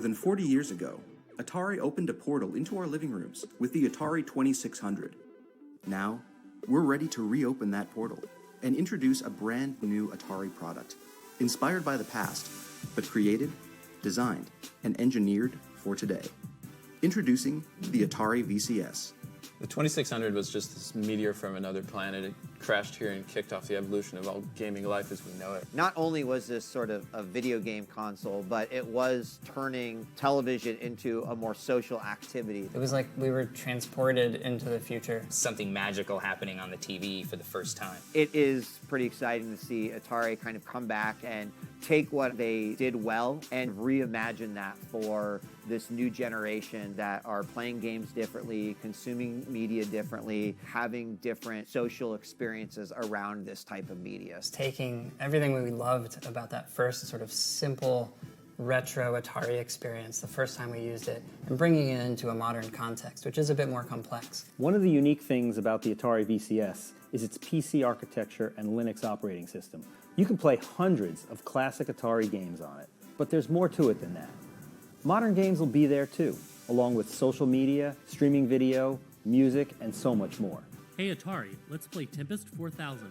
than 40 years ago, Atari opened a portal into our living rooms with the Atari 2600. Now, we're ready to reopen that portal and introduce a brand new Atari product, inspired by the past, but created, designed, and engineered for today. Introducing the Atari VCS. The 2600 was just this meteor from another planet. It crashed here and kicked off the evolution of all gaming life as we know it. Not only was this sort of a video game console, but it was turning television into a more social activity. It was like we were transported into the future. Something magical happening on the TV for the first time. It is pretty exciting to see Atari kind of come back and take what they did well and reimagine that for this new generation that are playing games differently, consuming media differently, having different social experiences around this type of media. Taking everything we loved about that first sort of simple retro Atari experience, the first time we used it, and bringing it into a modern context, which is a bit more complex. One of the unique things about the Atari VCS is its PC architecture and Linux operating system. You can play hundreds of classic Atari games on it, but there's more to it than that. Modern games will be there too, along with social media, streaming video, music, and so much more. Hey Atari, let's play Tempest 4000.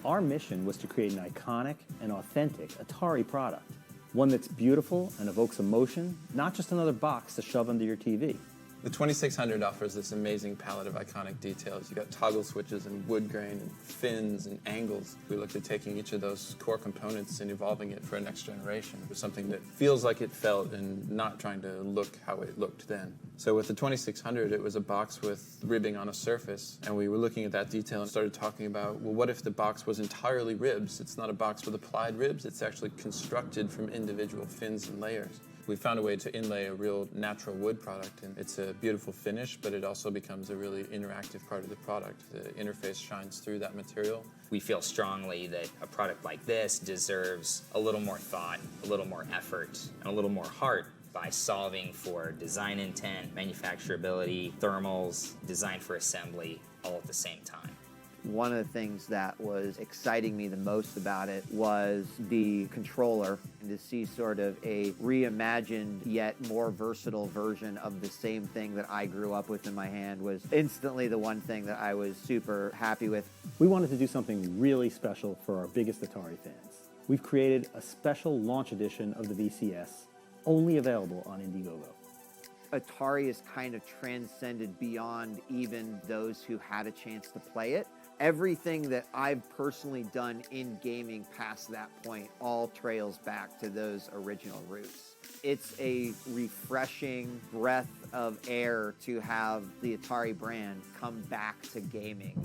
Our mission was to create an iconic and authentic Atari product, one that's beautiful and evokes emotion, not just another box to shove under your TV. The 2600 offers this amazing palette of iconic details. You got toggle switches and wood grain and fins and angles. We looked at taking each of those core components and evolving it for a next generation with something that feels like it felt and not trying to look how it looked then. So with the 2600, it was a box with ribbing on a surface, and we were looking at that detail and started talking about, well, what if the box was entirely ribs? It's not a box with applied ribs, it's actually constructed from individual fins and layers. We found a way to inlay a real natural wood product, and it's a beautiful finish, but it also becomes a really interactive part of the product. The interface shines through that material. We feel strongly that a product like this deserves a little more thought, a little more effort, and a little more heart by solving for design intent, manufacturability, thermals, design for assembly, all at the same time. One of the things that was exciting me the most about it was the controller, and to see sort of a reimagined yet more versatile version of the same thing that I grew up with in my hand was instantly the one thing that I was super happy with. We wanted to do something really special for our biggest Atari fans. We've created a special launch edition of the VCS, only available on Indiegogo. Atari has kind of transcended beyond even those who had a chance to play it. Everything that I've personally done in gaming past that point all trails back to those original roots. It's a refreshing breath of air to have the Atari brand come back to gaming.